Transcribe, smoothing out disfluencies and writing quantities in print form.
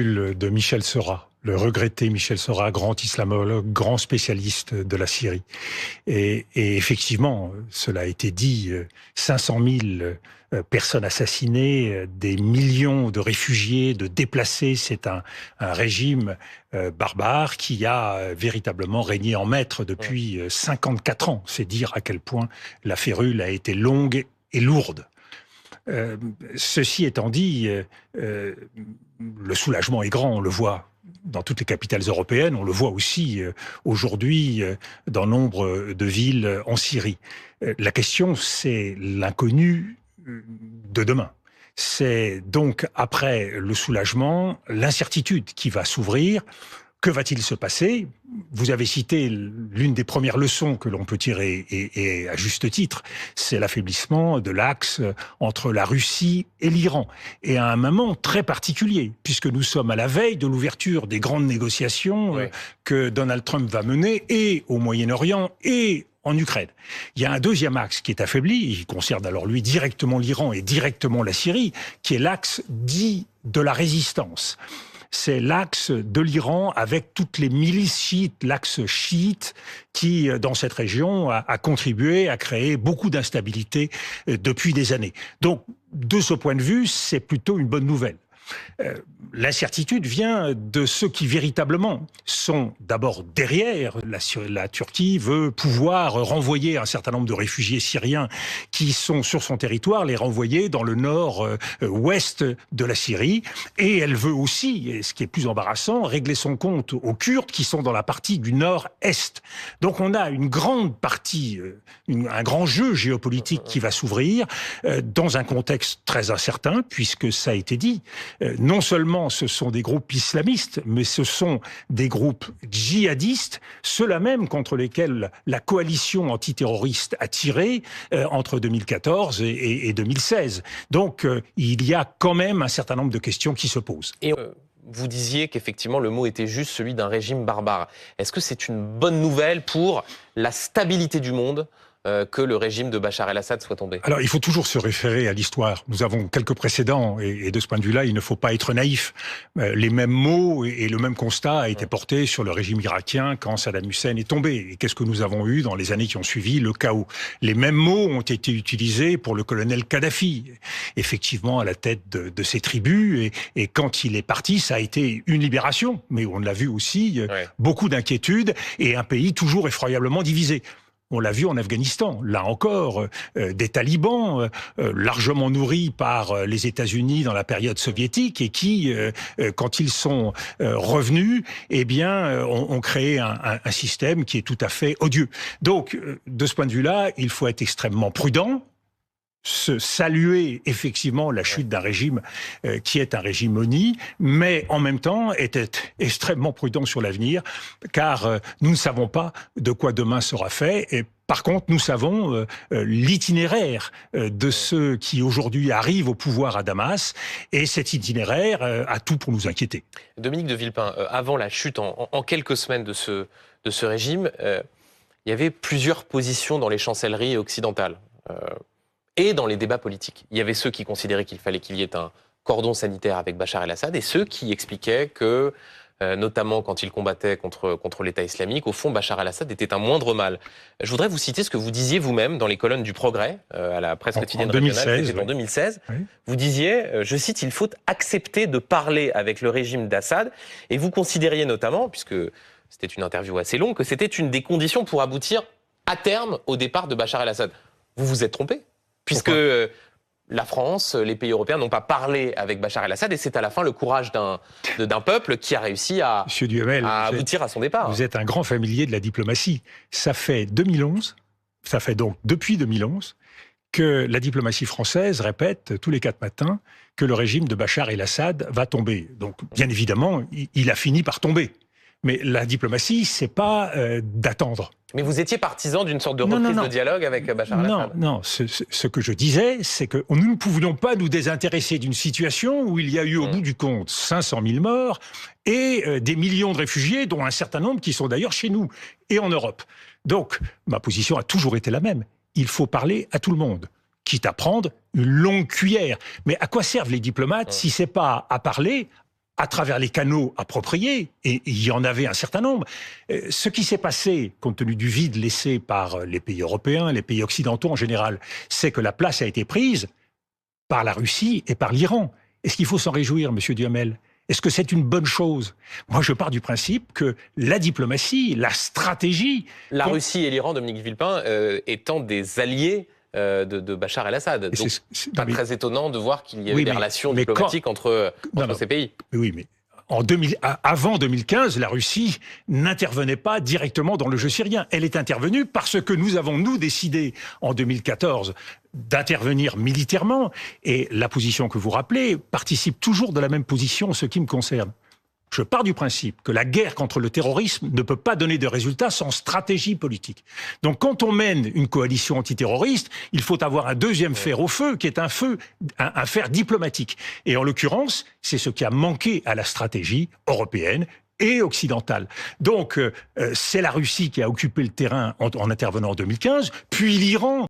De Michel Seurat, le regretté Michel Seurat, grand islamologue, grand spécialiste de la Syrie. Et effectivement, cela a été dit, 500 000 personnes assassinées, des millions de réfugiés, de déplacés. C'est un régime barbare qui a véritablement régné en maître depuis 54 ans. C'est dire à quel point la férule a été longue et lourde. Ceci étant dit, le soulagement est grand, on le voit dans toutes les capitales européennes, on le voit aussi aujourd'hui dans nombre de villes en Syrie. La question, c'est l'inconnu de demain. C'est donc, après le soulagement, l'incertitude qui va s'ouvrir. Que va-t-il se passer? Vous avez cité l'une des premières leçons que l'on peut tirer, et à juste titre, c'est l'affaiblissement de l'axe entre la Russie et l'Iran. Et à un moment très particulier, puisque nous sommes à la veille de l'ouverture des grandes négociations que Donald Trump va mener, et au Moyen-Orient, et en Ukraine. Il y a un deuxième axe qui est affaibli, il concerne alors lui directement l'Iran et directement la Syrie, qui est l'axe dit de la résistance. C'est l'axe de l'Iran avec toutes les milices chiites, l'axe chiite qui, dans cette région, a contribué à créer beaucoup d'instabilité depuis des années. Donc, de ce point de vue, c'est plutôt une bonne nouvelle. L'incertitude vient de ceux qui véritablement sont d'abord derrière. La Turquie veut pouvoir renvoyer un certain nombre de réfugiés syriens qui sont sur son territoire, les renvoyer dans le nord-ouest de la Syrie. Et elle veut aussi, et ce qui est plus embarrassant, régler son compte aux Kurdes qui sont dans la partie du nord-est. Donc on a une grande partie, un grand jeu géopolitique qui va s'ouvrir dans un contexte très incertain, puisque ça a été dit. Non seulement ce sont des groupes islamistes, mais ce sont des groupes djihadistes, ceux-là même contre lesquels la coalition antiterroriste a tiré entre 2014 et 2016. Donc il y a quand même un certain nombre de questions qui se posent. Et vous disiez qu'effectivement le mot était juste celui d'un régime barbare. Est-ce que c'est une bonne nouvelle pour la stabilité du monde que le régime de Bachar el-Assad soit tombé? Alors, il faut toujours se référer à l'histoire. Nous avons quelques précédents, et de ce point de vue-là, il ne faut pas être naïf. Les mêmes mots et le même constat a été porté sur le régime irakien quand Saddam Hussein est tombé. Et qu'est-ce que nous avons eu dans les années qui ont suivi? Le chaos. Les mêmes mots ont été utilisés pour le colonel Kadhafi, effectivement à la tête de ces tribus. Et quand il est parti, ça a été une libération. Mais on l'a vu aussi, beaucoup d'inquiétudes et un pays toujours effroyablement divisé. On l'a vu en Afghanistan, là encore, des talibans largement nourris par les États-Unis dans la période soviétique et qui, quand ils sont revenus, eh bien, ont créé un système qui est tout à fait odieux. Donc, de ce point de vue-là, il faut être extrêmement prudent. Saluer effectivement la chute d'un régime qui est un régime honni, mais en même temps être extrêmement prudent sur l'avenir, car nous ne savons pas de quoi demain sera fait. Et par contre, nous savons l'itinéraire de ceux qui aujourd'hui arrivent au pouvoir à Damas, et cet itinéraire a tout pour nous inquiéter. Dominique de Villepin, avant la chute en quelques semaines de ce régime, il y avait plusieurs positions dans les chancelleries occidentales. Et dans les débats politiques. Il y avait ceux qui considéraient qu'il fallait qu'il y ait un cordon sanitaire avec Bachar el-Assad et ceux qui expliquaient que, notamment quand il combattait contre l'État islamique, au fond, Bachar el-Assad était un moindre mal. Je voudrais vous citer ce que vous disiez vous-même dans les colonnes du Progrès, à la presse quotidienne régionale, c'était en 2016. Oui. Vous disiez, je cite, « Il faut accepter de parler avec le régime d'Assad » et vous considériez notamment, puisque c'était une interview assez longue, que c'était une des conditions pour aboutir à terme au départ de Bachar el-Assad. Vous vous êtes trompé ? Puisque la France, les pays européens n'ont pas parlé avec Bachar el-Assad et c'est à la fin le courage d'un peuple qui a réussi à aboutir à son départ. Vous êtes un grand familier de la diplomatie. Ça fait 2011, ça fait donc depuis 2011 que la diplomatie française répète tous les 4 matins que le régime de Bachar el-Assad va tomber. Donc bien évidemment, il a fini par tomber. Mais la diplomatie, c'est pas d'attendre. Mais vous étiez partisan d'une sorte de reprise de dialogue avec Bachar el-Assad? Non. Ce que je disais, c'est que nous ne pouvions pas nous désintéresser d'une situation où il y a eu au bout du compte 500 000 morts et des millions de réfugiés, dont un certain nombre qui sont d'ailleurs chez nous et en Europe. Donc, ma position a toujours été la même. Il faut parler à tout le monde, quitte à prendre une longue cuillère. Mais à quoi servent les diplomates si c'est pas à parler à travers les canaux appropriés, et il y en avait un certain nombre. Ce qui s'est passé, compte tenu du vide laissé par les pays européens, les pays occidentaux en général, c'est que la place a été prise par la Russie et par l'Iran. Est-ce qu'il faut s'en réjouir, Monsieur Duhamel? Est-ce que c'est une bonne chose? Moi, je pars du principe que la diplomatie, la stratégie... La Russie et l'Iran, Dominique Villepin, étant des alliés de Bachar el-Assad. Donc, pas très étonnant de voir qu'il y a eu des relations diplomatiques entre ces pays. Oui, mais avant 2015, la Russie n'intervenait pas directement dans le jeu syrien. Elle est intervenue parce que nous avons, décidé en 2014 d'intervenir militairement. Et la position que vous rappelez participe toujours de la même position en ce qui me concerne. Je pars du principe que la guerre contre le terrorisme ne peut pas donner de résultats sans stratégie politique. Donc quand on mène une coalition antiterroriste, il faut avoir un deuxième fer au feu, qui est un fer diplomatique. Et en l'occurrence, c'est ce qui a manqué à la stratégie européenne et occidentale. Donc c'est la Russie qui a occupé le terrain en intervenant en 2015, puis l'Iran.